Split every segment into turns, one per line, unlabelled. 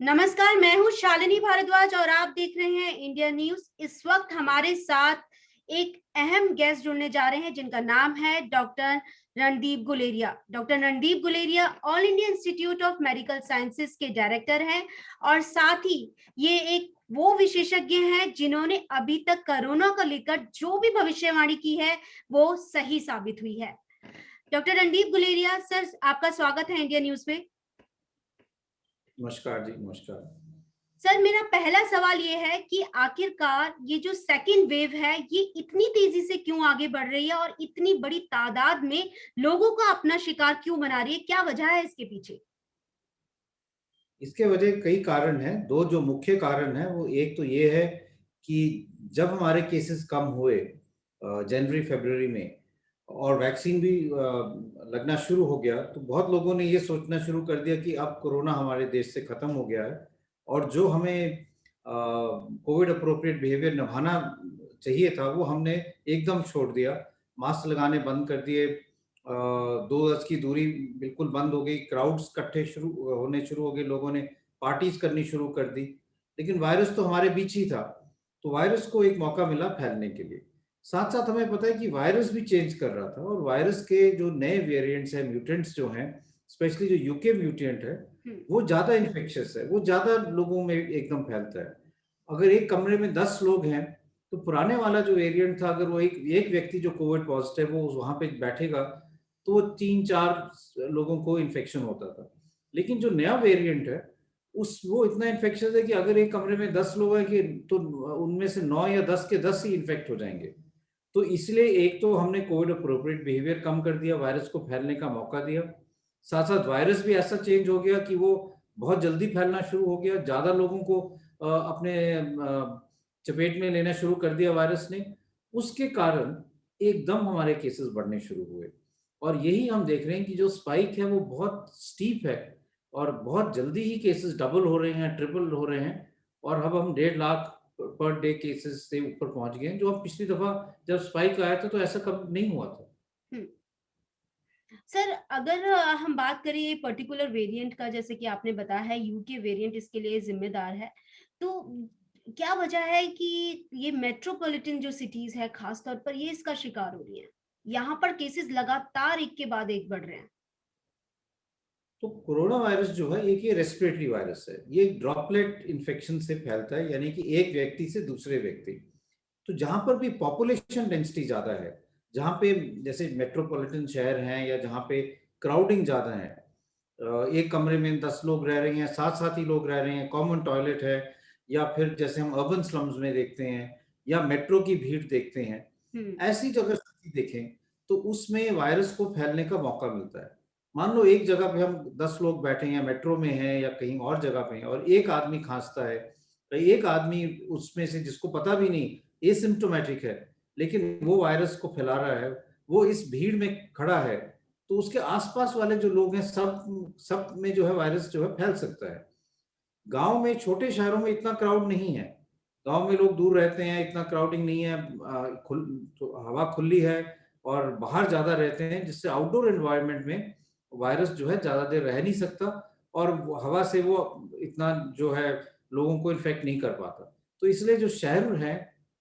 नमस्कार, मैं हूँ शालिनी भारद्वाज और आप देख रहे हैं इंडिया न्यूज। इस वक्त हमारे साथ एक अहम गेस्ट जुड़ने जा रहे हैं जिनका नाम है doctor Randeep Guleria. Doctor Randeep Guleria all India institute of medical sciences के डायरेक्टर हैं और साथ ही ये एक वो विशेषज्ञ हैं जिन्होंने अभी तक कोरोना को लेकर जो भी भविष्यवाणी की है वो सही साबित हुई है। डॉक्टर रणदीप गुलेरिया सर, आपका स्वागत है इंडिया न्यूज में।
नमस्कार जी, नमस्कार।
सर, मेरा पहला सवाल ये है कि आखिरकार ये जो सेकेंड वेव है ये इतनी तेजी से क्यों आगे बढ़ रही है और इतनी बड़ी तादाद में लोगों का अपना शिकार क्यों बना रही है? क्या वजह है इसके पीछे?
इसके वजह कई कारण हैं। दो जो मुख्य कारण हैं वो एक तो ये है कि जब हमारे केसेस कम हुए जनवरी फरवरी में और वैक्सीन भी लगना शुरू हो गया, तो बहुत लोगों ने ये सोचना शुरू कर दिया कि अब कोरोना हमारे देश से खत्म हो गया है और जो हमें कोविड अप्रोप्रिएट बिहेवियर निभाना चाहिए था वो हमने एकदम छोड़ दिया। मास्क लगाने बंद कर दिए, 2 गज की दूरी बिल्कुल बंद हो गई, क्राउड्स इकट्ठे शुरू होने शुरू हो गए, लोगों ने पार्टीज करनी शुरू कर दी। लेकिन वायरस तो हमारे बीच ही था, तो वायरस को एक मौका मिला फैलने के लिए। साथ-साथ हमें पता है कि वायरस भी चेंज कर रहा था और वायरस के जो नए वेरिएंट्स हैं, म्यूटेंट्स जो हैं, स्पेशली जो यूके म्यूटेंट है, वो ज़्यादा इन्फेक्शियस है, वो ज़्यादा लोगों में एकदम फैलता है। अगर एक कमरे में 10 लोग हैं, तो पुराने वाला जो वेरिएंट था, अगर वो एक एक व्यक्ति जो कोविड पॉजिटिव वो वहाँ पे बैठेगा, तो 3-4 लोगों को इन्फेक्शन होता था। लेकिन जो नया वेरिएंट है, उस वो इतना इन्फेक्शियस है कि अगर एक कमरे में 10 लोग हैं कि तो उनमें से 9 या 10 के 10 ही इन्फेक्ट हो जाएँगे। तो इसलिए एक तो हमने कोविड एप्रोप्रिएट बिहेवियर कम कर दिया, वायरस को फैलने का मौका दिया। साथ-साथ वायरस भी ऐसा चेंज हो गया कि वो बहुत जल्दी फैलना शुरू हो गया, ज़्यादा लोगों को अपने चपेट में लेना शुरू कर दिया वायरस ने। उसके कारण एकदम हमारे केसेस बढ़ने शुरू हुए और यही हम देख रहे हैं कि जो स्पाइक है वो बहुत स्टीप है और बहुत जल्दी ही केसेस डबल हो रहे हैं, ट्रिपल हो रहे हैं और अब हम 1.5 लाख पर डे केसेस से ऊपर पहुंच गए हैं, जो हम पिछली दफा जब स्पाइक आया था तो ऐसा कभी नहीं हुआ था।
हम्म। सर, अगर हम बात करें ये पर्टिकुलर वेरिएंट का, जैसे कि आपने बताया है यूके वेरिएंट इसके लिए जिम्मेदार है, तो क्या वजह है कि ये मेट्रोपॉलिटन जो सिटीज है खास तौर पर ये इसका शिकार हो रही है? यहाँ पर केसेस लगातार एक के बाद एक बढ़ रहे हैं।
तो कोरोना वायरस जो है एक ये रेस्पिरेटरी वायरस है, ये ड्रॉपलेट इन्फेक्शन से फैलता है, यानी कि एक व्यक्ति से दूसरे व्यक्ति। तो जहां पर भी पॉपुलेशन डेंसिटी ज्यादा है, जहां पे जैसे मेट्रोपॉलिटन शहर हैं या जहां पे क्राउडिंग ज्यादा है, एक कमरे में 10 लोग रह रहे हैं, साथ साथ ही लोग रह रहे हैं, कॉमन टॉयलेट है, या फिर जैसे हम अर्बन स्लम्स में देखते हैं या मेट्रो की भीड़ देखते हैं,
हम्म।
ऐसी जगह स्थिति देखें तो उसमें वायरस को फैलने का मौका मिलता है। मान लो एक जगह पे हम 10 लोग बैठे हैं, मेट्रो में हैं या कहीं और जगह पे हैं और एक आदमी खांसता है, तो एक आदमी उसमें से जिसको पता भी नहीं एसिम्प्टोमेटिक है, लेकिन वो वायरस को फैला रहा है, वो इस भीड़ में खड़ा है, तो उसके आसपास वाले जो लोग हैं सब सब में जो है वायरस जो है फैल सकता है। गाँव में, छोटे शहरों में इतना क्राउड नहीं है। गाँव में लोग दूर रहते हैं, इतना क्राउडिंग नहीं है, खुल तो हवा खुली है और बाहर ज़्यादा रहते हैं, जिससे आउटडोर एनवायरनमेंट में वायरस जो है ज़्यादा देर रह नहीं सकता और वो हवा से वो इतना जो है लोगों को इन्फेक्ट नहीं कर पाता। तो इसलिए जो शहर हैं,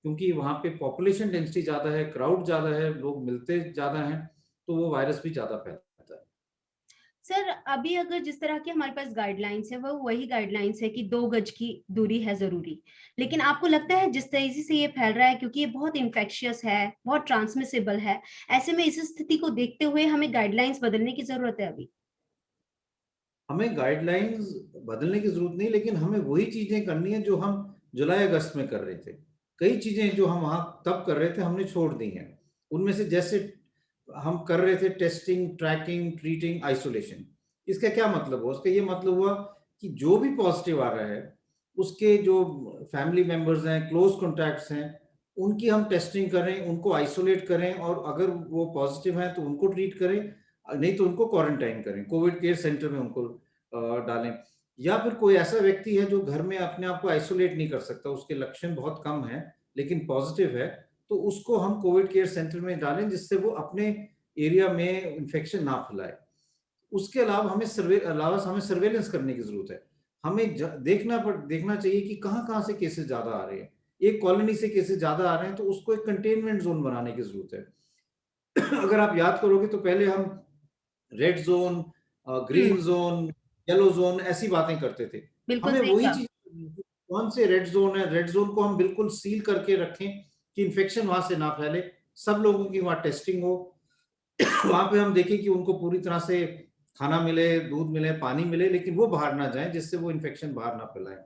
क्योंकि वहाँ पे पॉपुलेशन डेंसिटी ज़्यादा है, क्राउड ज़्यादा है, लोग मिलते ज़्यादा हैं, तो वो वायरस भी ज़्यादा फैलता है।
सर, अभी अगर जिस तरह की हमारे पास गाइडलाइंस है वो वही गाइडलाइंस है कि 2 गज की दूरी है जरूरी, लेकिन आपको लगता है जिस तेजी से ये फैल रहा है क्योंकि ये बहुत इन्फेक्शियस है, बहुत ट्रांसमिसेबल है, ऐसे में इस स्थिति को देखते हुए हमें गाइडलाइंस बदलने की जरूरत है अभी?
हमें गाइडलाइंस बदलने की ज़रूरत नहीं, लेकिन हमें वही चीज़ें करनी है जो हम जुलाई-अगस्त में कर रहे थे। कई चीज़ें जो हम वहाँ तब कर रहे थे, हमने छोड़ दी हैं। उनमें से जैसे हम कर रहे थे टेस्टिंग, ट्रैकिंग, ट्रीटिंग, आइसोलेशन। इसका क्या मतलब हुआ? उसका ये मतलब हुआ कि जो भी पॉज़िटिव आ रहा है, उसके जो फैमिली मेंबर्स हैं, क्लोज़ कॉन्टैक्ट्स हैं, उनकी हम टेस्टिंग करें, उनको आइसोलेट करें और अगर वो पॉज़िटिव हैं, तो उनको ट्रीट करें, नहीं तो उनको क्वारंटाइन करें, कोविड केयर सेंटर में उनको डालें। या फिर कोई ऐसा व्यक्ति है जो घर में अपने आप को आइसोलेट नहीं कर सकता, उसके लक्षण बहुत कम हैं, लेकिन पॉजिटिव है, तो उसको हम कोविड केयर सेंटर में डालें जिससे वो अपने एरिया में इन्फेक्शन ना फैलाए। उसके अलावा हमें सर्वेलेंस करने की ज़रूरत है। हमें देखना चाहिए कि कहाँ-कहाँ से केसेस ज्यादा आ रहे हैं। एक कॉलोनी से केसेस ज्यादा आ रहे हैं तो उसको एक कंटेनमेंट जोन बनाने की जरूरत है। अगर आप याद करोगे तो पहले हम रेड जोन,
हुँ,
ग्रीन जोन, येलो जोन ऐसी बातें करते थे।
बिल्कुल
हमें
सही
वही
कहा।
चीज कौन से रेड जोन है, रेड जोन को हम बिल्कुल सील करके रखें कि इन्फेक्शन वहां से ना फैले, सब लोगों की वहां टेस्टिंग हो। वहां पे हम देखें कि उनको पूरी तरह से खाना मिले, दूध मिले, पानी मिले, लेकिन वो बाहर ना जाए जिससे वो इन्फेक्शन बाहर ना फैलाए।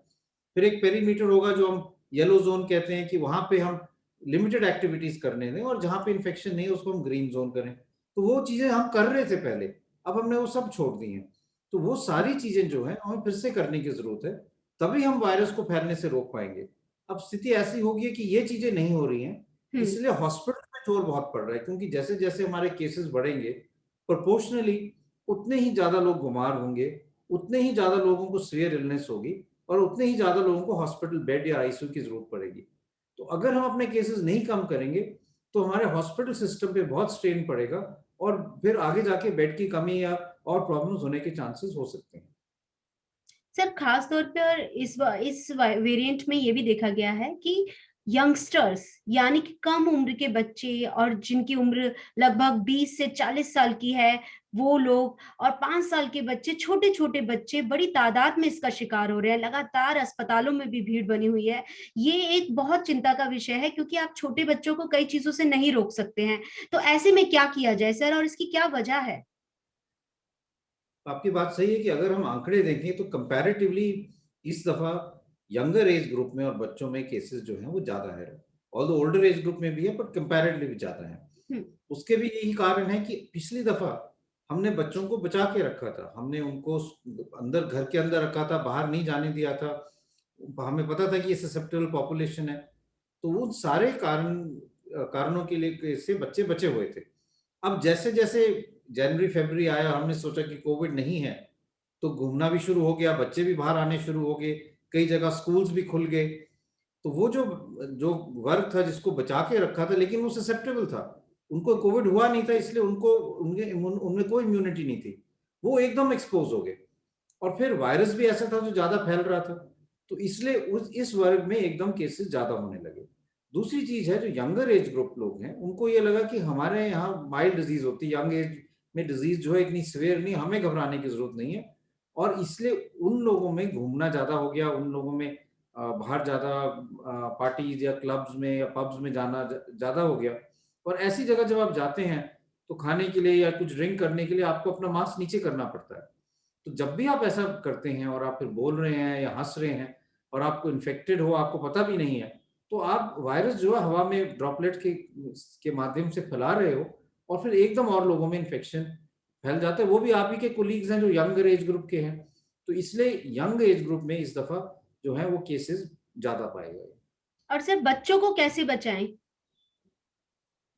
फिर एक पेरीमीटर होगा जो हम येलो जोन कहते हैं कि वहां पे हम लिमिटेड एक्टिविटीज करने दें, और जहां पे इन्फेक्शन नहीं है उसको हम ग्रीन जोन करें। तो वो चीजें हम कर रहे थे पहले, अब हमने वो सब छोड़ दी हैं। तो वो सारी चीजें जो है हमें फिर से करने की जरूरत है, तभी हम वायरस को फैलने से रोक पाएंगे। अब स्थिति ऐसी होगी कि ये चीजें नहीं हो रही हैं,
हुँ,
इसलिए हॉस्पिटल में जोर बहुत पड़ रहा है, क्योंकि जैसे जैसे हमारे केसेस बढ़ेंगे प्रोपोर्शनली उतने ही ज्यादा लोग बीमार होंगे, उतने ही ज्यादा लोगों को सीवियर इलनेस होगी, और उतने ही ज्यादा लोगों को हॉस्पिटल बेड या आईसीयू की जरूरत पड़ेगी। तो अगर हम अपने केसेस नहीं कम करेंगे तो हमारे हॉस्पिटल सिस्टम पे बहुत स्ट्रेन पड़ेगा, और फिर आगे जाके बेड की कमी या और प्रॉब्लम्स होने के चांसेस हो सकते हैं।
सर खास तौर पर इस वेरिएंट में ये भी देखा गया है कि यंगस्टर्स यानी कि कम उम्र के बच्चे और जिनकी उम्र लगभग 20 से 40 साल की है, वो लोग और 5 साल के बच्चे, छोटे-छोटे बच्चे बड़ी तादाद में इसका शिकार हो रहे हैं। लगातार अस्पतालों में भी भीड़ बनी हुई है। ये एक बहुत चिंता का विषय है क्योंकि आप छोटे बच्चों को कई चीज़ों से नहीं रोक सकते हैं। तो ऐसे में क्या किया जाए सर और इसकी क्या वजह है?
आपकी बात सही है कि अगर हम आंकड़े देखें तो कंपैरेटिवली इस दफा यंगर एज ग्रुप में और बच्चों में केसेस जो हैं वो ज्यादा है। ऑल्दो ओल्डर एज ग्रुप में भी है, बट कंपैरेटिवली भी ज्यादा है।
हुँ,
उसके भी यही कारण है कि पिछली दफा हमने बच्चों को बचा के रखा था, हमने उनको अंदर, घर के अंदर रखा था, बाहर नहीं जाने दिया था। हमें पता था कि ये ससेप्टेबल पॉपुलेशन है। तो वो सारे कारणों के लिए से बच्चे बचे हुए थे। अब जैसे जैसे जनवरी फरवरी आया, हमने सोचा कि कोविड नहीं है, तो घूमना भी शुरू हो गया, बच्चे भी बाहर आने शुरू हो गए, कई जगह स्कूल्स भी खुल गए। तो वो जो जो वर्ग था जिसको बचा के रखा था, लेकिन वो ससेप्टेबल था, उनको कोविड हुआ नहीं था, इसलिए उनको उनमें कोई इम्यूनिटी नहीं थी, वो एकदम एक्सपोज हो गए। और फिर वायरस भी ऐसा था जो ज्यादा फैल रहा था, तो इसलिए उस इस वर्ग में एकदम केसेस ज्यादा होने लगे। दूसरी चीज है, जो यंगर एज ग्रुप लोग हैं उनको ये लगा कि हमारे यहाँ माइल्ड डिजीज होती है, यंग एज में डिजीज जो है इतनी सिवियर नहीं, हमें घबराने की जरूरत नहीं है। और इसलिए उन लोगों में घूमना ज्यादा हो गया, उन लोगों में बाहर ज्यादा पार्टीज या क्लब्स में या पब्स में जाना ज्यादा हो गया। और ऐसी जगह जब आप जाते हैं तो खाने के लिए या कुछ ड्रिंक करने के लिए आपको अपना मास्क नीचे करना पड़ता है। तो जब भी आप ऐसा करते हैं और आप फिर बोल रहे हैं या हंस रहे हैं और आपको इन्फेक्टेड हो, आपको पता भी नहीं है, तो आप वायरस जो है हवा में ड्रॉपलेट के माध्यम से फैला रहे हो, और फिर एकदम और लोगों में इन्फेक्शन फैल जाता है। वो भी आप ही के कोलीग्स हैं जो यंगर एज ग्रुप के हैं। तो इसलिए यंग एज ग्रुप में इस दफा जो है वो केसेस ज्यादा पाए गए।
और सर बच्चों को कैसे बचाएँ?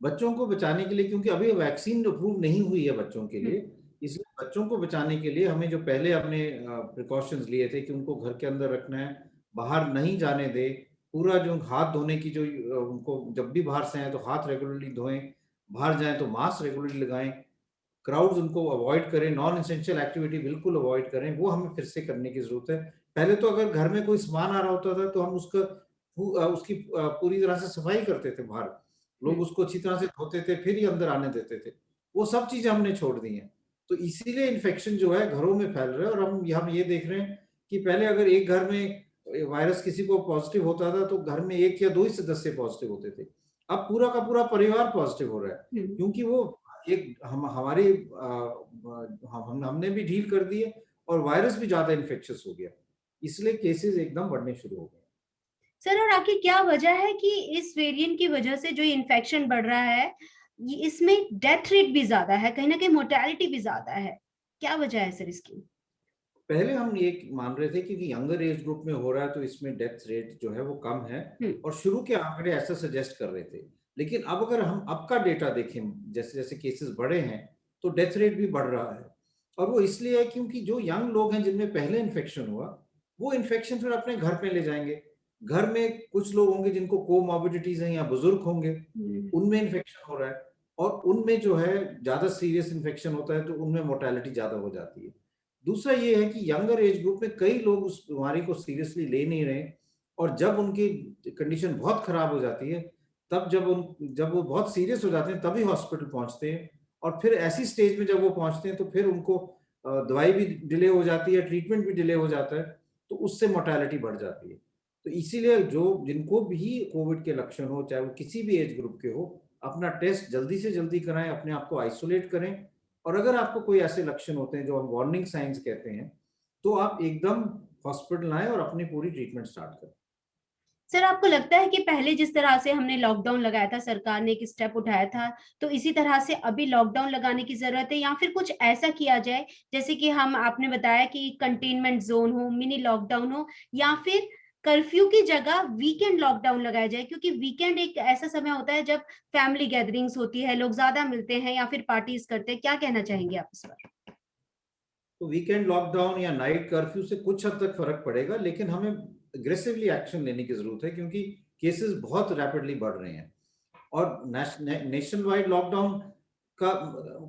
बच्चों को बचाने के लिए, क्योंकि अभी वैक्सीन अप्रूव नहीं हुई है बच्चों के
हुँ,
लिए, इसलिए बच्चों को बचाने के लिए हमें जो पहले अपने प्रिकॉशंस लिए थे कि उनको घर के अंदर रखना है, बाहर नहीं जाने दे, पूरा जो हाथ धोने की जो उनको जब भी बाहर से आए तो हाथ रेगुलरली धोएं, बाहर जाएं तो मास्क रेगुलरली लगाएं, क्राउड्स उनको अवॉइड करें, नॉन एसेंशियल एक्टिविटी बिल्कुल अवॉइड करें, वो हमें फिर से करने की जरूरत है। पहले तो अगर घर में कोई सामान आ रहा होता था तो हम उसकी पूरी तरह से सफाई करते थे बाहर,
हुँ।
लोग उसको अच्छी तरह से धोते थे फिर ही अंदर आने देते थे। वो सब चीजें हमने छोड़ दी हैं। तो इसीलिए इन्फेक्शन जो है घरों में फैल रहा है, और हम ये देख रहे हैं कि पहले अगर एक घर में वायरस किसी को पॉजिटिव होता था तो घर में एक या दो ही सदस्य पॉजिटिव होते थे। अब पूरा का पूरा परिवार पॉजिटिव हो रहा है,
हुँ।
क्योंकि वो एक हमारी हमने भी ढील कर दी है, और वायरस भी ज्यादा इन्फेक्शियस हो गया, इसलिए केसेस एकदम बढ़ने शुरू हो गए।
सर और आखिर क्या वजह है कि इस वेरिएंट की वजह से जो इन्फेक्शन बढ़ रहा है, ये इसमें डेथ रेट भी ज़्यादा है, कहीं न कहीं मोर्टेलिटी भी ज़्यादा है। क्या वजह है सर इसकी?
पहले हम ये मान रहे थे क्योंकि यंगर एज ग्रुप में हो रहा है तो इसमें डेथ रेट जो है वो कम है,
हुँ,
और शुरू के आंकड़े ऐसा सजेस्ट कर रहे थे। लेकिन अब अगर हम अब का डेटा देखें, जैसे जैसे केसेस बढ़े हैं तो डेथ रेट भी बढ़ रहा है। और वो इसलिए है क्योंकि जो यंग लोग हैं जिनमें पहले इन्फेक्शन हुआ, वो इन्फेक्शन फिर अपने घर पे ले जाएंगे। घर में कुछ लोग होंगे जिनको कोमॉर्बिडिटीज हैं या बुजुर्ग होंगे,
हुँ।
उनमें इन्फेक्शन हो रहा है, और उनमें जो है ज्यादा सीरियस इन्फेक्शन होता है तो उनमें मोर्टेलिटी ज्यादा हो जाती है। दूसरा ये है कि यंगर एज ग्रुप में कई लोग उस बीमारी को सीरियसली ले नहीं रहे, और जब उनकी कंडीशन बहुत खराब हो जाती है, तब जब वो बहुत सीरियस हो जाते हैं तभी हॉस्पिटल पहुंचते हैं, और फिर ऐसी स्टेज में जब वो पहुंचते हैं तो फिर उनको दवाई भी डिले हो जाती है, ट्रीटमेंट भी डिले हो जाता है, तो उससे मोर्टेलिटी बढ़ जाती है। तो इसीलिए जो जिनको भी कोविड के लक्षण हो, चाहे वो किसी भी एज ग्रुप के हो, अपना टेस्ट जल्दी से जल्दी कराएं, अपने आप को आइसोलेट करें, और अगर आपको कोई ऐसे लक्षण होते हैं जो हम वार्निंग साइंस कहते हैं, तो आप एकदम हॉस्पिटल आएं और अपनी पूरी ट्रीटमेंट स्टार्ट करें।
सर, आपको लगता है कि पहले जिस तरह से हमने लॉकडाउन लगाया था, सरकार ने एक स्टेप उठाया था, तो इसी तरह से अभी लॉकडाउन लगाने की जरूरत है, या फिर कुछ ऐसा किया जाए जैसे कि हम आपने बताया कि कंटेनमेंट जोन हो, मिनी लॉकडाउन हो, या फिर कर्फ्यू की जगह वीकेंड लॉकडाउन लगाया जाए, क्योंकि वीकेंड एक ऐसा समय होता है जब फैमिली गैदरिंग्स होती है, लोग ज्यादा मिलते हैं या फिर पार्टीज करते हैं। क्या कहना चाहेंगे आप इस पर?
तो वीकेंड लॉकडाउन या नाइट कर्फ्यू से कुछ हद तक फर्क पड़ेगा, लेकिन हमें अग्रेसिवली एक्शन लेने की जरूरत है, क्योंकि केसेस बहुत रैपिडली बढ़ रहे हैं, और नेशन वाइड लॉकडाउन का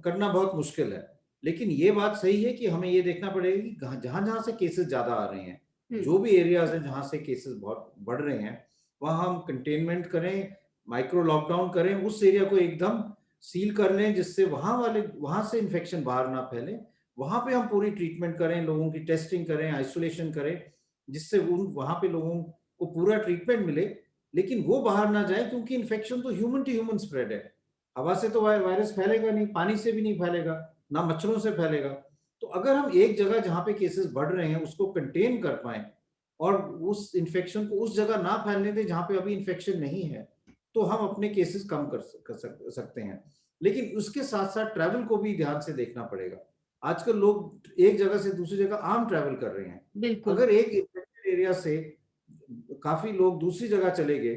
करना बहुत मुश्किल है। लेकिन ये बात सही है कि हमें ये देखना पड़ेगा कि जहां जहां से केसेस ज्यादा आ रहे हैं, जो भी एरियाज हैं जहां से केसेस बहुत बढ़ रहे हैं, वहां हम कंटेनमेंट करें, माइक्रो लॉकडाउन करें, उस एरिया को एकदम सील कर लें, जिससे वहां से इन्फेक्शन बाहर ना फैले। वहां पे हम पूरी ट्रीटमेंट करें, लोगों की टेस्टिंग करें, आइसोलेशन करें, जिससे वहां पे लोगों को पूरा ट्रीटमेंट मिले, लेकिन वो बाहर ना जाए, क्योंकि इन्फेक्शन तो ह्यूमन टू ह्यूमन स्प्रेड है। हवा से तो वायरस फैलेगा नहीं, पानी से भी नहीं फैलेगा, ना मच्छरों से फैलेगा। तो अगर हम एक जगह जहां पे केसेस बढ़ रहे हैं उसको कंटेन कर पाए, और उस इन्फेक्शन को उस जगह ना फैलने दें जहां पे अभी इन्फेक्शन नहीं है, तो हम अपने केसेस कम सकते हैं। लेकिन उसके साथ साथ ट्रैवल को भी ध्यान से देखना पड़ेगा। आजकल लोग एक जगह से दूसरी जगह आम ट्रैवल कर रहे हैं।
बिल्कुल।
अगर एक इन्फेक्टेड एरिया से काफी लोग दूसरी जगह चले गए,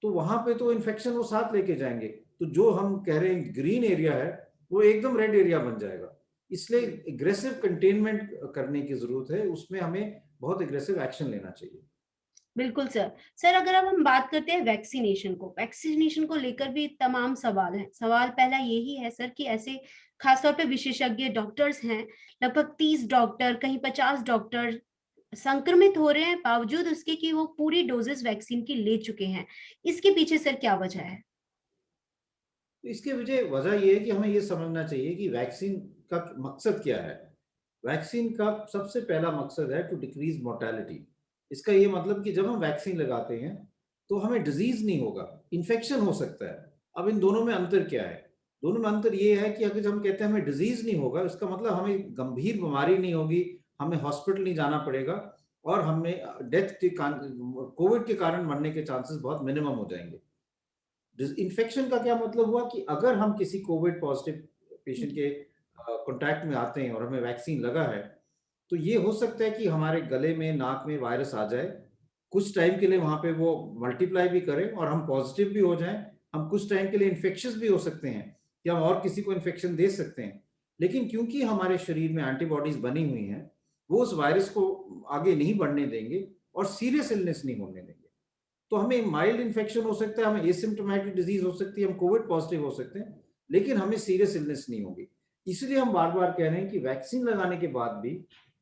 तो वहां पे तो इन्फेक्शन वो साथ लेके जाएंगे, तो जो हम कह रहे हैं ग्रीन एरिया है, वो एकदम रेड एरिया बन जाएगा। इसलिए एग्रेसिव कंटेनमेंट करने की जरूरत है, उसमें हमें बहुत एग्रेसिव एक्शन लेना चाहिए।
बिल्कुल सर। सर, अगर अब हम बात करते हैं वैक्सीनेशन को लेकर भी तमाम सवाल हैं। सवाल पहला यही है सर कि ऐसे खासतौर पे विशेषज्ञ डॉक्टर्स हैं, लगभग 30 डॉक्टर, कहीं 50 डॉक्टर संक्रमित हो रहे हैं, बावजूद उसके कि वो पूरी डोजेस वैक्सीन की ले चुके हैं। इसके पीछे सर क्या वजह है?
तो इसके वजह ये है कि हमें ये समझना चाहिए कि वैक्सीन का मकसद क्या है। वैक्सीन का सबसे पहला मकसद है टू डिक्रीज मोर्टेलिटी। इसका ये मतलब कि जब हम वैक्सीन लगाते हैं तो हमें डिजीज नहीं होगा, इन्फेक्शन हो सकता है। अब इन दोनों में अंतर क्या है? दोनों में अंतर ये है कि अगर हम कहते हैं हमें डिजीज नहीं होगा, इसका मतलब हमें गंभीर बीमारी नहीं होगी, हमें हॉस्पिटल नहीं जाना पड़ेगा, और हमें डेथ के कोविड के कारण मरने के चांसेस बहुत मिनिमम हो जाएंगे। इन्फेक्शन का क्या मतलब हुआ कि अगर हम किसी कोविड पॉजिटिव पेशेंट के कांटेक्ट में आते हैं और हमें वैक्सीन लगा है, तो ये हो सकता है कि हमारे गले में, नाक में वायरस आ जाए, कुछ टाइम के लिए वहां पे वो मल्टीप्लाई भी करे और हम पॉजिटिव भी हो जाएं। हम कुछ टाइम के लिए इन्फेक्शियस भी हो सकते हैं, कि हम और किसी को इन्फेक्शन दे सकते हैं। लेकिन क्योंकि हमारे शरीर में एंटीबॉडीज बनी हुई हैं, वो उस वायरस को आगे नहीं बढ़ने देंगे और सीरियस इलनेस नहीं होने देंगे। तो हमें माइल्ड इन्फेक्शन हो सकता है, हमें एसिम्प्टोमेटिक डिजीज हो सकती है, हम कोविड पॉजिटिव हो सकते हैं, लेकिन हमें सीरियस इलनेस नहीं होगी। इसलिए हम बार बार कह रहे हैं कि वैक्सीन लगाने के बाद भी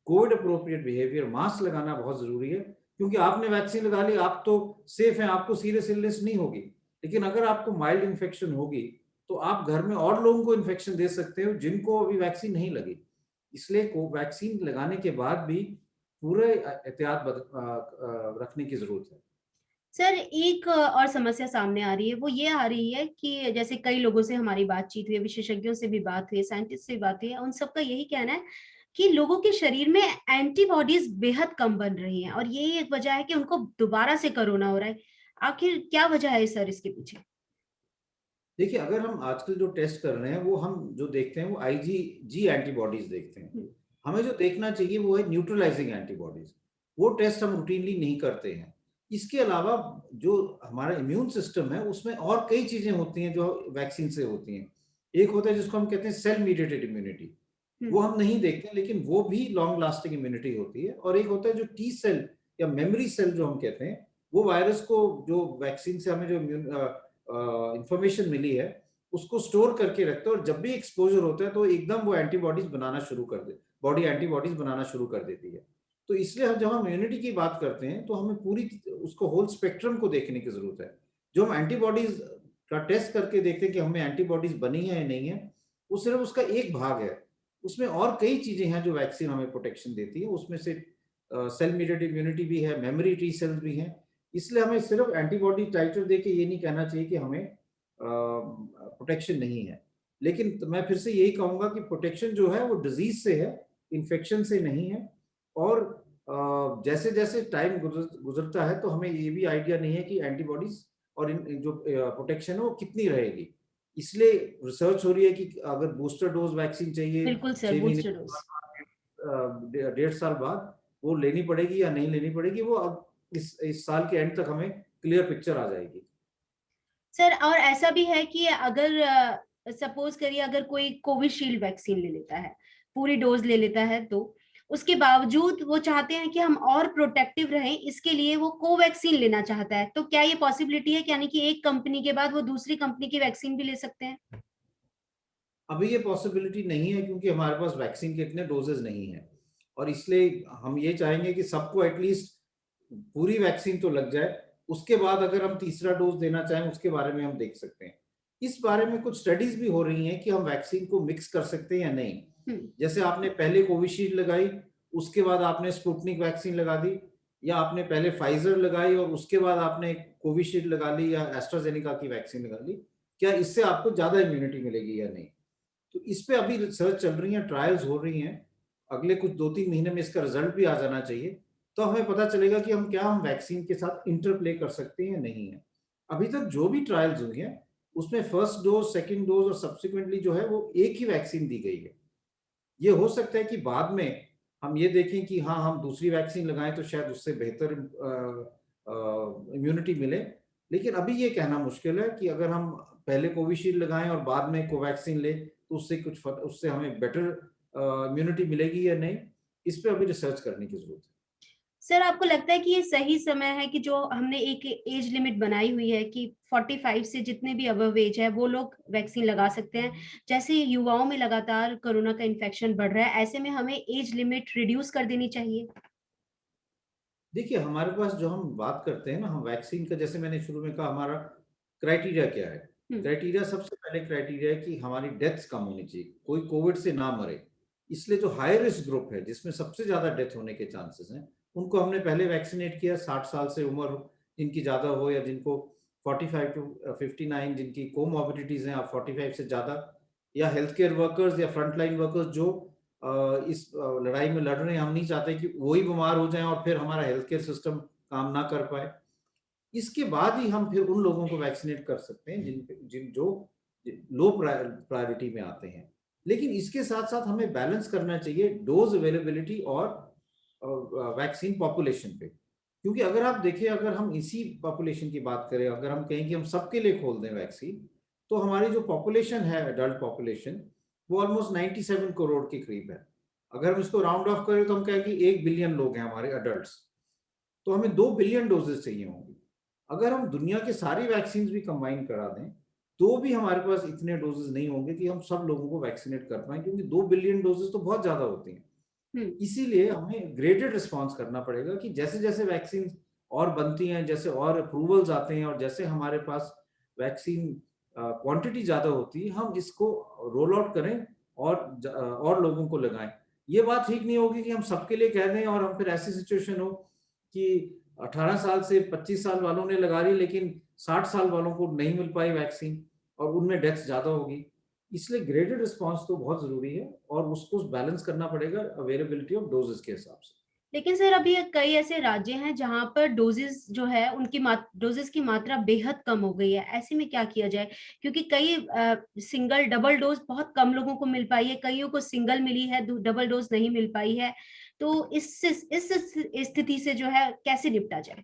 कोविड अप्रोप्रिएट बिहेवियर, मास्क लगाना बहुत जरूरी है, क्योंकि आपने वैक्सीन लगा ली, आप तो सेफ हैं, आपको सीरियस इलनेस नहीं होगी। लेकिन अगर आपको माइल्ड इन्फेक्शन होगी, तो आप घर में और लोगों को इन्फेक्शन दे सकते हो जिनको अभी वैक्सीन नहीं लगी। इसलिए वैक्सीन लगाने के बाद भी पूरे एहतियात रखने की जरूरत है।
सर, एक और समस्या सामने आ रही है, वो ये आ रही है कि जैसे कई लोगों से हमारी बातचीत हुई है, विशेषज्ञों से भी बात हुई है, साइंटिस्ट से भी बात हुई है, उन सबका यही कहना है कि लोगों के शरीर में एंटीबॉडीज बेहद कम बन रही हैं, और यही एक वजह है कि उनको दोबारा से कोरोना हो रहा है। आखिर क्या वजह है सर इसके पीछे?
देखिए, अगर हम आजकल जो टेस्ट कर रहे हैं, वो हम जो देखते हैं वो आईजीजी एंटीबॉडीज देखते हैं।
हम्म।
हमें जो देखना चाहिए वो है न्यूट्रलाइजिंग एंटीबॉडीज। वो टेस्ट हम रूटीनली नहीं करते हैं। इसके अलावा जो हमारा इम्यून सिस्टम है, उसमें और कई चीजें होती हैं जो वैक्सीन से होती हैं। एक होता है जिसको हम कहते हैं सेल मीडिएटेड इम्यूनिटी, वो
हम्म।
हम नहीं देखते, लेकिन वो भी लॉन्ग लास्टिंग इम्यूनिटी होती है। और एक होता है जो टी सेल या मेमोरी सेल जो हम कहते हैं, वो वायरस को, जो वैक्सीन से हमें जो इंफॉर्मेशन मिली है, उसको स्टोर करके रखते हैं, और जब भी एक्सपोजर होता है तो एकदम वो एंटीबॉडीज बनाना शुरू कर बॉडी एंटीबॉडीज बनाना शुरू कर देती है। तो इसलिए जब हम इम्यूनिटी की बात करते हैं तो हमें पूरी उसको होल स्पेक्ट्रम को देखने की जरूरत है। जो हम एंटीबॉडीज का टेस्ट करके देखते हैं कि हमें एंटीबॉडीज बनी है या नहीं है, वो सिर्फ उसका एक भाग है। उसमें और कई चीजें हैं जो वैक्सीन हमें प्रोटेक्शन देती है। उसमें से सेल मीडिएटेड इम्यूनिटी भी है, मेमोरी टी सेल्स भी हैं। इसलिए हमें सिर्फ एंटीबॉडी टाइटर देके ये नहीं कहना चाहिए कि हमें प्रोटेक्शन नहीं है। लेकिन मैं फिर से यही कहूंगा कि प्रोटेक्शन जो है वो डिजीज से है, इन्फेक्शन से नहीं है। और जैसे जैसे टाइम गुजरता है तो हमें ये भी आइडिया नहीं है कि एंटीबॉडीज और इन जो प्रोटेक्शन है वो कितनी रहेगी। इसलिए रिसर्च हो रही है कि अगर बूस्टर डोज वैक्सीन चाहिए
बिल्कुल सर,
6 महीने
बूस्टर डोज।
बाद, 1.5 साल बाद वो लेनी पड़ेगी या नहीं लेनी पड़ेगी, वो अब इस साल के एंड तक हमें क्लियर पिक्चर आ जाएगी।
सर और ऐसा भी है कि अगर सपोज करिए अगर कोई कोविशील्ड वैक्सीन ले लेता है, पूरी डोज ले लेता है, तो उसके बावजूद वो चाहते हैं कि हम और प्रोटेक्टिव रहें, इसके लिए वो कोवैक्सीन लेना चाहता है, तो क्या ये पॉसिबिलिटी है कि यानी कि एक कंपनी के बाद वो दूसरी कंपनी की वैक्सीन भी ले सकते हैं?
अभी ये पॉसिबिलिटी नहीं है क्योंकि हमारे पास वैक्सीन के इतने डोजेज नहीं है। और इसलिए हम ये चाहेंगे कि सबको एटलीस्ट पूरी वैक्सीन तो लग जाए। उसके बाद अगर हम तीसरा डोज देना चाहें उसके बारे में हम देख सकते हैं। इस बारे में कुछ स्टडीज भी हो रही हैं कि हम वैक्सीन को मिक्स कर सकते हैं या नहीं। जैसे आपने पहले कोविशील्ड लगाई, उसके बाद आपने स्पुतनिक वैक्सीन लगा दी, या आपने पहले फाइजर लगाई और उसके बाद आपने कोविशील्ड लगा ली या एस्ट्राजेनिका की वैक्सीन लगा ली, क्या इससे आपको ज्यादा इम्यूनिटी मिलेगी या नहीं। तो इस पे अभी रिसर्च चल रही है, ट्रायल्स हो रही हैं। अगले कुछ 2-3 महीने में इसका रिजल्ट भी आ जाना चाहिए। तो हमें पता चलेगा कि हम वैक्सीन के साथ इंटरप्ले कर सकते हैं या नहीं है। अभी तक जो भी ट्रायल्स हुई हैं उसमें फर्स्ट डोज, सेकंड डोज और सब्सिक्वेंटली जो है वो एक ही वैक्सीन दी गई है। ये हो सकता है कि बाद में हम ये देखें कि हाँ, हम दूसरी वैक्सीन लगाएं तो शायद उससे बेहतर इम्यूनिटी मिले। लेकिन अभी ये कहना मुश्किल है कि अगर हम पहले कोविशील्ड लगाएं और बाद में कोवैक्सीन ले तो उससे हमें बेटर इम्यूनिटी मिलेगी या नहीं। इस पे अभी रिसर्च करने की जरूरत है।
सर आपको लगता है कि ये सही समय है कि जो हमने एक एज लिमिट बनाई हुई है कि 45 से जितने भी अबव एज है वो लोग वैक्सीन लगा सकते हैं, जैसे युवाओं में लगातार कोरोना का इन्फेक्शन बढ़ रहा है, ऐसे में हमें एज लिमिट रिड्यूस कर देनी चाहिए?
देखिए, हमारे पास जो हम बात करते हैं ना, हम वैक्सीन का, जैसे मैंने शुरू में कहा, हमारा क्राइटेरिया क्या है। क्राइटेरिया, सबसे पहले क्राइटेरिया है कि हमारी डेथ्स कम होनी चाहिए, कोई कोविड से ना मरे। इसलिए जो हाई रिस्क ग्रुप है जिसमें सबसे ज्यादा डेथ होने के चांसेस हैं, उनको हमने पहले वैक्सीनेट किया। 60 साल से उम्र जिनकी ज्यादा हो या जिनको 45 टू 59 जिनकी कोमॉर्बिडिटीज हैं, आप 45 से ज्यादा, या हेल्थ केयर वर्कर्स या फ्रंटलाइन वर्कर्स जो इस लड़ाई में लड़ रहे हैं। हम नहीं चाहते कि वही बीमार हो जाएं और फिर हमारा हेल्थ केयर सिस्टम काम ना कर पाए। इसके बाद ही हम फिर उन लोगों को वैक्सीनेट कर सकते हैं जिन जो लो प्रायोरिटी में आते हैं। लेकिन इसके साथ साथ हमें बैलेंस करना चाहिए डोज अवेलेबिलिटी और वैक्सीन पॉपुलेशन पे। क्योंकि अगर आप देखिए, अगर हम इसी पॉपुलेशन की बात करें, अगर हम कहें कि हम सबके लिए खोल दें वैक्सीन, तो हमारी जो पॉपुलेशन है, एडल्ट पॉपुलेशन, वो ऑलमोस्ट 97 करोड़ के करीब है। अगर हम इसको राउंड ऑफ करें तो हम कहें कि 1 बिलियन लोग हैं हमारे अडल्ट्स, तो हमें 2 बिलियन डोजेस चाहिए होंगी। अगर हम दुनिया के सारी वैक्सीन भी कंबाइन करा दें तो भी हमारे पास इतने डोजेस नहीं होंगे कि हम सब लोगों को वैक्सीनेट कर पाए, क्योंकि 2 बिलियन डोजेस तो बहुत ज्यादा होती हैं। इसीलिए हमें ग्रेडेड रिस्पॉन्स करना पड़ेगा कि जैसे जैसे वैक्सीन और बनती हैं, जैसे और अप्रूवल्स आते हैं और जैसे हमारे पास वैक्सीन क्वांटिटी ज्यादा होती है, हम इसको रोल आउट करें और लोगों को लगाएं। ये बात ठीक नहीं होगी कि हम सबके लिए कह दें और हम फिर ऐसी सिचुएशन हो कि 18 साल से 25 साल वालों ने लगा ली लेकिन 60 साल वालों को नहीं मिल पाई वैक्सीन और उनमें डेथ ज्यादा होगी। इसलिए ग्रेडेड रिस्पांस तो बहुत जरूरी है और उसको बैलेंस करना पड़ेगा अवेलेबिलिटी ऑफ डोजेस के हिसाब से।
लेकिन सर अभी कई ऐसे राज्य हैं जहां पर डोजेस जो है उनकी डोजेस की मात्रा बेहद कम हो गई है, ऐसे में क्या किया जाए? क्योंकि कई सिंगल डबल डोज बहुत कम लोगों को मिल पाई है, कईयों को सिंगल मिली है, डबल डोज नहीं मिल पाई है, तो इस स्थिति से जो है कैसे निपटा जाए?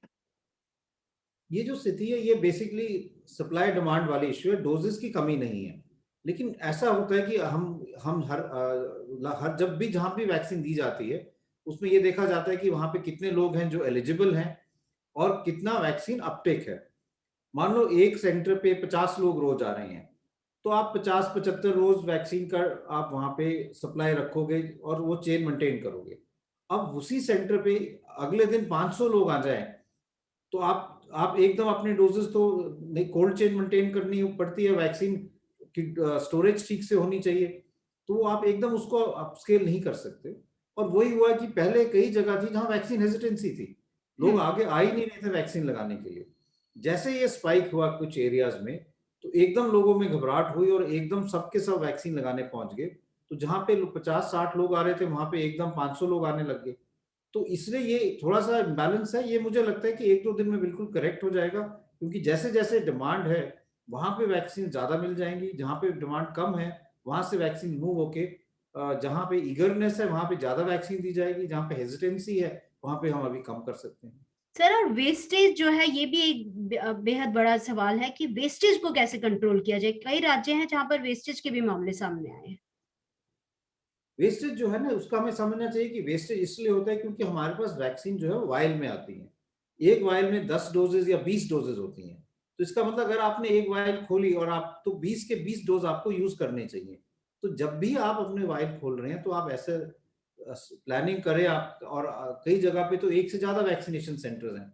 ये जो स्थिति है ये बेसिकली सप्लाई डिमांड वाली इश्यू है, डोजेस की कमी नहीं है। लेकिन ऐसा होता है कि हम हर जब भी जहां भी वैक्सीन दी जाती है उसमें ये देखा जाता है कि वहां पे कितने लोग हैं जो एलिजिबल हैं और कितना वैक्सीन अपटेक है। मान लो एक सेंटर पे 50 लोग रोज आ रहे हैं, तो तो आप 50-75 रोज वैक्सीन का आप वहां पे सप्लाई रखोगे और वो चेन मेंटेन करोगे। अब उसी सेंटर पे अगले दिन 500 लोग आ जाए, तो आप एकदम अपने डोजेस तो नहीं, कोल्ड चेन मेंटेन करनी पड़ती है, वैक्सीन की स्टोरेज ठीक से होनी चाहिए, तो आप एकदम उसको अपस्केल नहीं कर सकते। और वही हुआ कि पहले कई जगह थी जहां वैक्सीन हेजिटेंसी थी, लोग आगे आ ही नहीं रहे थे वैक्सीन लगाने के लिए। जैसे ये स्पाइक हुआ कुछ एरियाज में, तो एकदम लोगों में घबराहट हुई और एकदम सबके सब वैक्सीन लगाने पहुंच गए। तो जहां पे 50-60 लोग आ रहे थे, वहां पे एकदम 500 लोग आने लग गए। तो इसलिए ये थोड़ा सा इम्बैलेंस है। ये मुझे लगता है कि 1-2 दिन में बिल्कुल करेक्ट हो जाएगा, क्योंकि जैसे जैसे डिमांड है वहां पे वैक्सीन ज्यादा मिल जाएंगी, जहां पे डिमांड कम है वहां से वैक्सीन मूव होके जहां पे ईगरनेस है वहां पे ज्यादा वैक्सीन दी जाएगी, जहां पे हेजिटेंसी है वहां पे हम अभी कम कर सकते हैं।
सर, और वेस्टेज जो है ये भी एक बेहद बड़ा सवाल है कि वेस्टेज को कैसे कंट्रोल किया जाए। कई राज्य हैं जहां पर वेस्टेज के भी मामले सामने आए हैं।
वेस्टेज जो है ना, उसका हमें समझना चाहिए कि वेस्टेज इसलिए होता है क्योंकि हमारे पास वैक्सीन जो है वायल में आती है। एक वायल में 10 डोजेज या 20 डोजेज होती हैं। तो इसका मतलब अगर आपने एक वायल खोली और आप तो 20 के 20 डोज आपको यूज करने चाहिए। तो जब भी आप अपने वायल खोल रहे हैं तो आप ऐसे प्लानिंग करें आप। और कई जगह पे तो एक से ज्यादा वैक्सीनेशन सेंटर्स हैं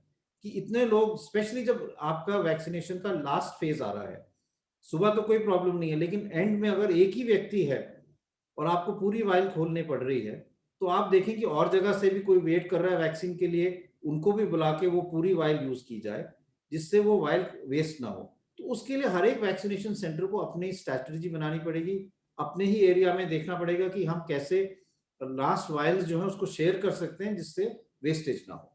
कि इतने लोग, स्पेशली जब आपका वैक्सीनेशन का लास्ट फेज आ रहा है, सुबह तो कोई प्रॉब्लम नहीं है, लेकिन एंड में अगर एक ही व्यक्ति है और आपको पूरी वाइल खोलनी पड़ रही है, तो आप देखें कि और जगह से भी कोई वेट कर रहा है वैक्सीन के लिए, उनको भी बुला के वो पूरी वाइल यूज की जाए, जिससे वो वाइल वेस्ट ना हो। तो उसके लिए हर एक वैक्सीनेशन सेंटर को अपनी स्ट्रैटेजी बनानी पड़ेगी, अपने ही एरिया में देखना पड़ेगा कि हम कैसे लास्ट वाइल्स जो है उसको शेयर कर सकते हैं जिससे वेस्टेज ना हो।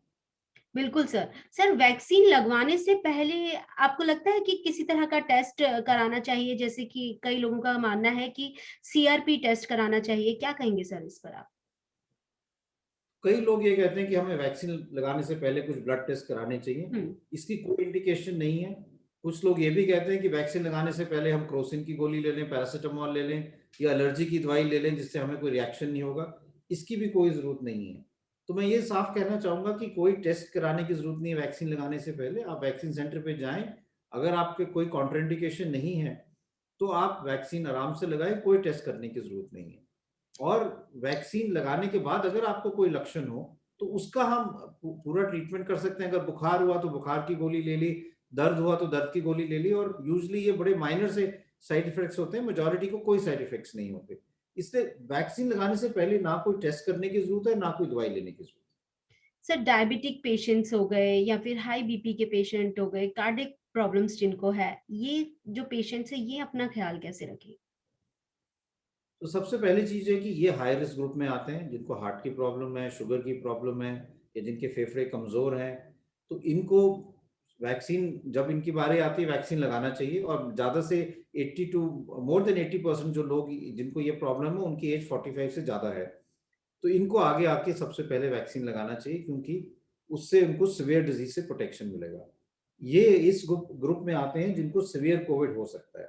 बिल्कुल सर। सर, वैक्सीन लगवाने से पहले आपको लगता है कि किसी तरह का टेस्ट कराना चाहिए? जैसे कि कई लोगों का मानना है कि सीआरपी टेस्ट कराना चाहिए। क्या कहेंगे सर इस पर आप?
कई लोग ये कहते हैं कि हमें वैक्सीन लगाने से पहले कुछ ब्लड टेस्ट कराने चाहिए।
हम्म।
इसकी कोई इंडिकेशन नहीं है। कुछ लोग ये भी कहते हैं कि वैक्सीन लगाने से पहले हम क्रोसिन की गोली ले लें, पैरासिटामोल ले लें या एलर्जी की दवाई ले लें जिससे हमें कोई रिएक्शन नहीं होगा। इसकी भी कोई जरूरत नहीं है। तो मैं ये साफ कहना चाहूंगा कि कोई टेस्ट कराने की जरूरत नहीं है वैक्सीन लगाने से पहले। आप वैक्सीन सेंटर पे जाएं, अगर आपके कोई कॉन्ट्राइंडिकेशन नहीं है तो आप वैक्सीन आराम से लगाएं, कोई टेस्ट करने की जरूरत नहीं है। और वैक्सीन लगाने के बाद अगर आपको कोई लक्षण हो तो उसका हम पूरा ट्रीटमेंट कर सकते हैं। अगर बुखार हुआ तो बुखार की गोली ले ली, दर्द हुआ तो दर्द की गोली ले ली, और यूजली ये बड़े माइनर से साइड इफेक्ट्स होते हैं, मेजॉरिटी को कोई साइड इफेक्ट्स नहीं होते। इसलिए वैक्सीन लगाने से पहले ना कोई टेस्ट करने की जरूरत है, ना कोई दवाई लेने की जरूरत है।
सर, डायबिटिक पेशेंट्स हो गए या फिर हाई बीपी के पेशेंट हो गए, कार्डिक प्रॉब्लम्स जिनको है, ये जो पेशेंट्स है ये अपना ख्याल कैसे रखें?
तो सबसे पहली चीज है कि ये हाई रिस्क ग्रुप में आते हैं, जिनको हार्ट की प्रॉब्लम है, शुगर की प्रॉब्लम है, या जिनके फेफड़े कमजोर हैं। तो इनको वैक्सीन जब इनकी बारी आती है वैक्सीन लगाना चाहिए। और ज्यादा से 80 टू मोर देन 80% जो लोग जिनको ये प्रॉब्लम है उनकी एज 45 से ज्यादा है। तो इनको आगे आके सबसे पहले वैक्सीन लगाना चाहिए, क्योंकि उससे उनको सिवियर डिजीज से प्रोटेक्शन मिलेगा। ये इस ग्रुप में आते हैं जिनको सिवियर कोविड हो सकता है।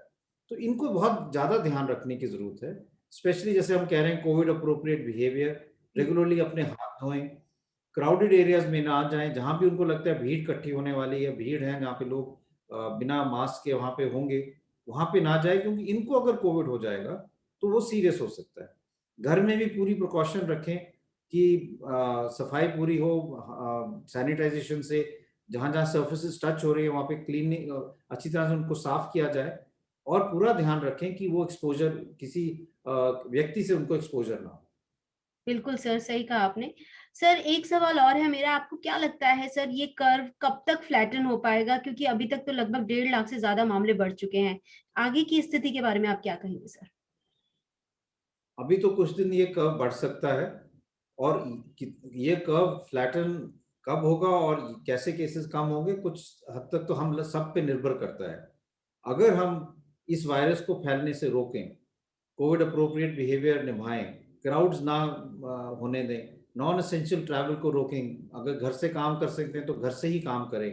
तो इनको बहुत ज्यादा ध्यान रखने की जरूरत है। स्पेशली जैसे हम कह रहे हैं कोविड अप्रोप्रिएट बिहेवियर, रेगुलरली अपने हाथ धोएं, क्राउडेड एरियाज में ना जाएं, जहां भी उनको लगता है भीड़ इकट्ठी होने वाली है, भीड़ है जहाँ पे लोग बिना मास्क के वहां पे होंगे, वहां पे ना जाए, क्योंकि इनको अगर कोविड हो जाएगा तो वो सीरियस हो सकता है। घर में भी पूरी प्रिकॉशन रखें कि सफाई पूरी हो, सैनिटाइजेशन से जहां जहां सर्फेसिस टच हो रही है वहां पे क्लीनिंग अच्छी तरह से उनको साफ किया जाए। और पूरा ध्यान रखें कि वो एक्सपोजर किसी व्यक्ति से उनको एक्सपोजर ना हो।
बिल्कुल सर, सही कहा आपने। सर, एक सवाल और है मेरा, आपको क्या लगता है सर ये कर्व कब तक फ्लैटन हो पाएगा? क्योंकि अभी तक तो लगभग 1.5 लाख से ज्यादा मामले बढ़ चुके हैं। आगे की स्थिति के बारे में आप क्या कहेंगे सर?
अभी तो कुछ दिन ये कर्व बढ़ सकता है, और ये कर्व फ्लैटन कब होगा और कैसे केसेस कम होंगे कुछ हद तक तो हम सब पे निर्भर करता है। अगर हम इस वायरस को फैलने से रोकें, कोविड अप्रोप्रिएट बिहेवियर निभाएं, क्राउड्स ना होने दें, नॉन एसेंशियल ट्रैवल को रोकें, अगर घर से काम कर सकते हैं तो घर से ही काम करें,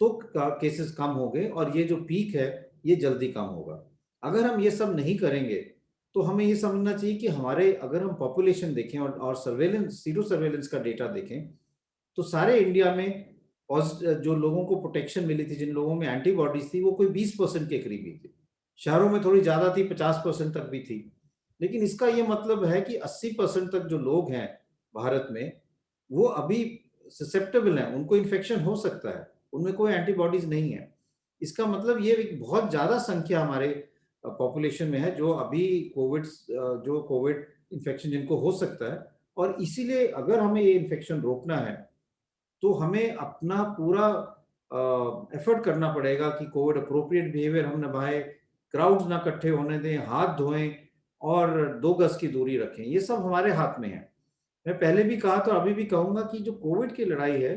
तो केसेस कम होंगे और ये जो पीक है ये जल्दी कम होगा। अगर हम ये सब नहीं करेंगे तो हमें ये समझना चाहिए कि हमारे, अगर हम पॉपुलेशन देखें और सर्वेलेंस, सीरो सर्वेलेंस का डेटा देखें, तो सारे इंडिया में जो लोगों को प्रोटेक्शन मिली थी, जिन लोगों में एंटीबॉडीज थी, वो कोई 20% के करीब ही थी। शहरों में थोड़ी ज्यादा थी, 50% तक भी थी। लेकिन इसका ये मतलब है कि 80% तक जो लोग हैं भारत में, वो अभी ससेप्टेबल हैं, उनको इन्फेक्शन हो सकता है, उनमें कोई एंटीबॉडीज नहीं है। इसका मतलब ये एक बहुत ज्यादा संख्या हमारे पॉपुलेशन में है जो अभी कोविड इन्फेक्शन जिनको हो सकता है। और इसीलिए अगर हमें ये इन्फेक्शन रोकना है तो हमें अपना पूरा एफर्ट करना पड़ेगा कि कोविड अप्रोप्रिएट बिहेवियर हम निभाएं, क्राउड्स ना इकट्ठे होने दें, हाथ धोएं और 2 गज की दूरी रखें। ये सब हमारे हाथ में है। मैं पहले भी कहा तो अभी भी कहूंगा कि जो कोविड की लड़ाई है,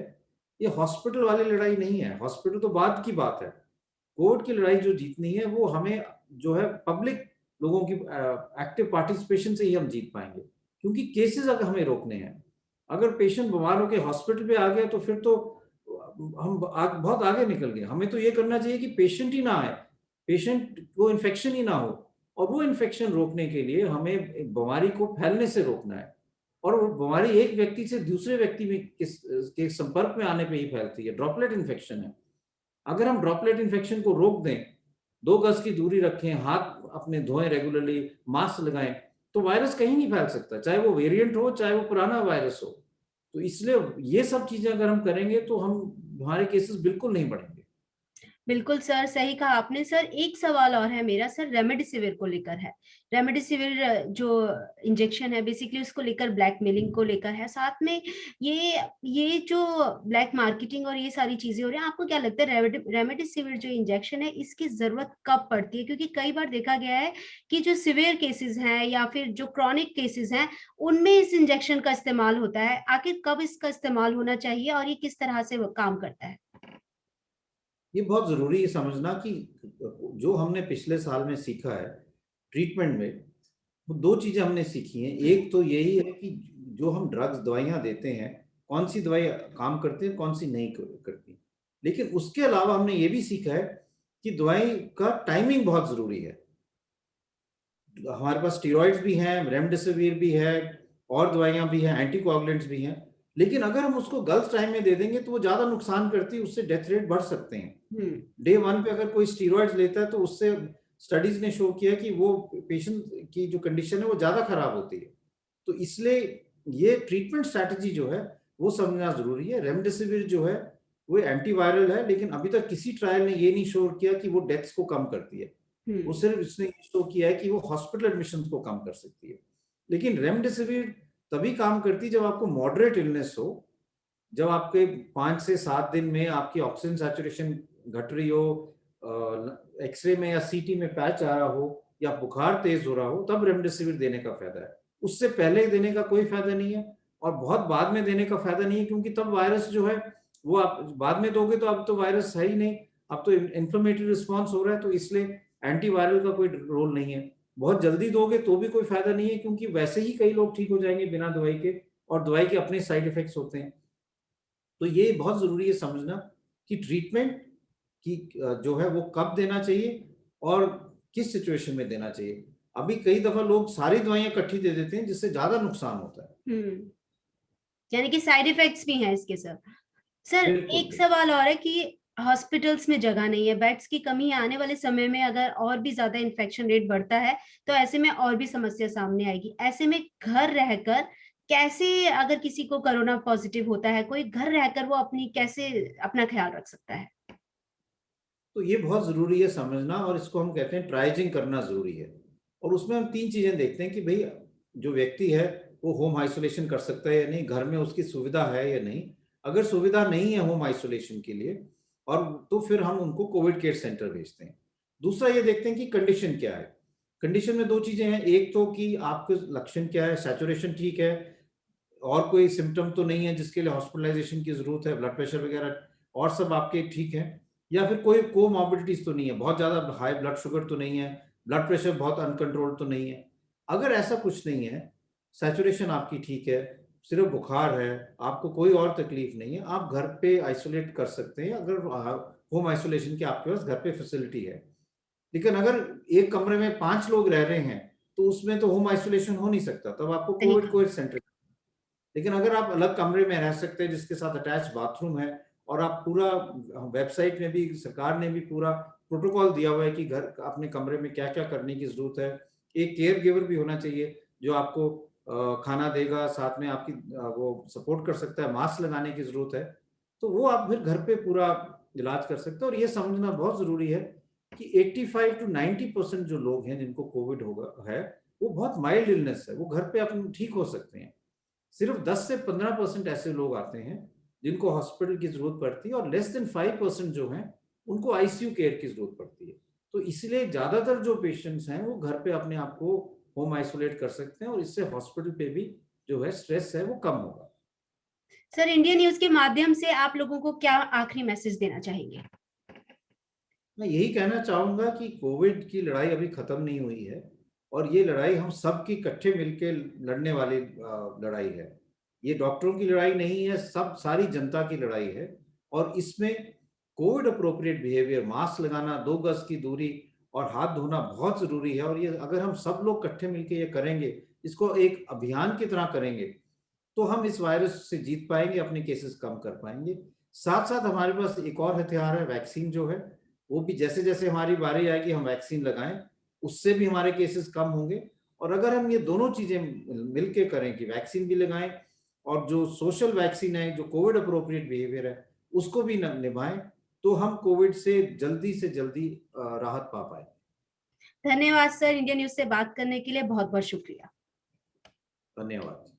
ये हॉस्पिटल वाली लड़ाई नहीं है। हॉस्पिटल तो बाद की बात है। कोविड की लड़ाई जो जीतनी है वो हमें जो है पब्लिक लोगों की एक्टिव पार्टिसिपेशन से ही हम जीत पाएंगे, क्योंकि केसेस अगर हमें रोकने हैं। अगर पेशेंट बीमार होकर हॉस्पिटल पे आ गया तो फिर तो हम बहुत आगे निकल गए। हमें तो ये करना चाहिए कि पेशेंट ही ना आए, पेशेंट को इन्फेक्शन ही ना हो। और वो इन्फेक्शन रोकने के लिए हमें बीमारी को फैलने से रोकना है। और वो बीमारी एक व्यक्ति से दूसरे व्यक्ति में के संपर्क में आने पे ही फैलती है, ड्रॉपलेट इन्फेक्शन है। अगर हम ड्रॉपलेट इन्फेक्शन को रोक दें, 2 गज की दूरी रखें, हाथ अपने धोएं रेगुलरली, मास्क लगाएं, तो वायरस कहीं नहीं फैल सकता, चाहे वो वेरिएंट हो चाहे वो पुराना वायरस हो। तो इसलिए ये सब चीजें अगर हम करेंगे तो हम हमारे केसेस बिल्कुल नहीं बढ़ेंगे।
बिल्कुल सर, सही कहा आपने। सर एक सवाल और है मेरा सर, रेमडेसिविर को लेकर है। रेमडेसिविर जो इंजेक्शन है बेसिकली उसको लेकर ब्लैकमेलिंग को लेकर है, साथ में ये जो ब्लैक मार्केटिंग और ये सारी चीजें हो रही हैं। आपको क्या लगता है रेमडेसिविर जो इंजेक्शन है इसकी जरूरत कब पड़ती है? क्योंकि कई बार देखा गया है कि जो सिवियर केसेस हैं या फिर जो क्रॉनिक केसेस हैं उनमें इस इंजेक्शन का इस्तेमाल होता है। आखिर कब इसका इस्तेमाल होना चाहिए और ये किस तरह से वो काम करता है?
ये बहुत जरूरी है समझना कि जो हमने पिछले साल में सीखा है ट्रीटमेंट में, वो 2 चीजें हमने सीखी हैं। एक तो यही है कि जो हम ड्रग्स दवाइयां देते हैं, कौन सी दवाई काम करती है, कौन सी नहीं करती। लेकिन उसके अलावा हमने ये भी सीखा है कि दवाई का टाइमिंग बहुत जरूरी है। हमारे पास स्टीरॉइड्स भी हैं, रेमडेसिविर भी है, और दवाइयां भी हैं, एंटीकोगुलेंट्स भी हैं। लेकिन अगर हम उसको गलत टाइम में दे देंगे तो वो ज्यादा नुकसान करती है, उससे डेथ रेट बढ़ सकते हैं। डे 1 पे अगर कोई स्टीरॉइड्स लेता है तो उससे स्टडीज ने शो किया कि वो पेशेंट की जो कंडीशन है वो ज्यादा खराब होती है। तो इसलिए ये ट्रीटमेंट स्ट्रैटेजी जो है वो समझना जरूरी है। रेमडेसिविर जो है वो एंटीवायरल है, लेकिन अभी तक किसी ट्रायल ने ये नहीं शो किया कि वो डेथ्स को कम करती है। वो सिर्फ इसने शो किया है कि वो हॉस्पिटल एडमिशन को कम कर सकती है। लेकिन रेमडेसिविर तभी काम करती है जब आपको मॉडरेट इलनेस हो, जब आपके 5 से 7 दिन में आपकी ऑक्सीजन सैचुरेशन घट रही हो, एक्सरे में या सीटी में पैच आ रहा हो, या बुखार तेज हो रहा हो, तब रेमडेसिविर देने का फायदा है। उससे पहले देने का कोई फायदा नहीं है, और बहुत बाद में देने का फायदा नहीं है, क्योंकि तब वायरस जो है वो आप बाद में दोगे तो अब तो वायरस है ही नहीं, अब तो इन्फ्लेमेटरी रिस्पॉन्स हो रहा है। तो इसलिए एंटीवायरल का कोई रोल नहीं है। बहुत जल्दी दोगे तो भी कोई फायदा नहीं है, क्योंकि वैसे ही कई लोग ठीक हो जाएंगे बिना दवाई के, और दवाई के अपने साइड इफेक्ट्स होते हैं। तो ये बहुत जरूरी है समझना कि ट्रीटमेंट की जो है वो कब देना चाहिए और किस सिचुएशन में देना चाहिए। अभी कई दफा लोग सारी दवाइयां इकट्ठी दे देते हैं, जिससे ज्यादा नुकसान होता है।
यानी कि साइड इफेक्ट्स भी हैं इसके सर। सर
बिल्कुल
एक
बिल्कुल।
सवाल और है कि हॉस्पिटल्स में जगह नहीं है, बेड्स की कमी है। आने वाले समय में अगर और भी ज्यादा इन्फेक्शन रेट बढ़ता है तो ऐसे में और भी समस्या सामने आएगी। ऐसे में घर रहकर कैसे, अगर किसी को कोरोना पॉजिटिव होता है, कोई घर रहकर वो अपनी कैसे अपना ख्याल रख सकता है?
तो ये बहुत जरूरी है समझना, और इसको हम कहते हैं ट्राइजिंग करना जरूरी है। और उसमें हम 3 चीजें देखते हैं कि भाई जो व्यक्ति है वो होम आइसोलेशन कर सकता है या नहीं, घर में उसकी सुविधा है या नहीं। अगर सुविधा नहीं है होम आइसोलेशन के लिए, और तो फिर हम उनको कोविड केयर सेंटर भेजते हैं। दूसरा ये देखते हैं कि कंडीशन क्या है। कंडीशन में 2 चीजें हैं, एक तो कि आपके लक्षण क्या है, सैचुरेशन ठीक है, और कोई सिम्टम तो नहीं है जिसके लिए हॉस्पिटलाइजेशन की जरूरत है, ब्लड प्रेशर वगैरह और सब आपके ठीक है, या फिर कोई कोमॉर्बिडिटीज तो नहीं है, बहुत ज्यादा हाई ब्लड शुगर तो नहीं है, ब्लड प्रेशर बहुत अनकंट्रोल्ड तो नहीं है। अगर ऐसा कुछ नहीं है, सैचुरेशन आपकी ठीक है, सिर्फ बुखार है, आपको कोई और तकलीफ नहीं है, आप घर पे आइसोलेट कर सकते हैं, अगर होम आइसोलेशन की आपके पास घर पे फैसिलिटी है। लेकिन अगर एक कमरे में 5 लोग रह रहे हैं तो उसमें तो होम आइसोलेशन हो नहीं सकता, तब आपको
सही
कोविड
कहा।
Covid centre. लेकिन अगर आप अलग कमरे में रह सकते हैं जिसके साथ अटैच बाथरूम है, और आप पूरा वेबसाइट में भी सरकार ने भी पूरा प्रोटोकॉल दिया हुआ है कि घर अपने कमरे में क्या क्या करने की जरूरत है। एक केयर गिवर भी होना चाहिए जो आपको खाना देगा, साथ में आपकी वो सपोर्ट कर सकता है, मास्क लगाने की जरूरत है, तो वो आप फिर घर पे पूरा इलाज कर सकते हैं। और ये समझना बहुत जरूरी है कि 85 to 90% जो लोग हैं जिनको कोविड होगा है, वो बहुत माइल्ड इलनेस है, वो घर पे अपने ठीक हो सकते हैं। सिर्फ 10 से 15% ऐसे लोग आते हैं जिनको हॉस्पिटल की जरूरत पड़ती है, और लेस देन 5% जो हैं उनको आईसीयू केयर की जरूरत पड़ती है। तो इसलिए ज्यादातर जो पेशेंट्स हैं वो घर पे अपने आप को होम आइसोलेट कर सकते हैं, और इससे हॉस्पिटल पे भी जो है स्ट्रेस है वो कम होगा।
सर, इंडिया न्यूज के माध्यम से आप लोगों को क्या आखिरी मैसेज देना चाहेंगे?
मैं यही कहना चाहूंगा कि कोविड की लड़ाई अभी खत्म नहीं हुई है, और ये लड़ाई हम सब की इकट्ठे मिलके लड़ने वाली लड़ाई है। ये डॉक्टरों की लड़ाई नहीं है, सब सारी जनता की लड़ाई है। और इसमें कोविड अप्रोप्रिएट बिहेवियर, मास्क लगाना, 2 गज की दूरी और हाथ धोना बहुत जरूरी है। और ये अगर हम सब लोग इकट्ठे मिलके ये करेंगे, इसको एक अभियान की तरह करेंगे, तो हम इस वायरस से जीत पाएंगे, अपने केसेस कम कर पाएंगे। साथ साथ हमारे पास एक और हथियार है, वैक्सीन जो है, वो भी जैसे जैसे हमारी बारी आएगी हम वैक्सीन लगाएं, उससे भी हमारे केसेस कम होंगे। और अगर हम ये दोनों चीजें मिलके करें कि वैक्सीन भी लगाएं और जो सोशल वैक्सीन है, जो कोविड अप्रोप्रिएट बिहेवियर है, उसको भी निभाएं, तो हम कोविड से जल्दी राहत पा पाए।
धन्यवाद सर, इंडिया न्यूज से बात करने के लिए बहुत बहुत शुक्रिया।
धन्यवाद।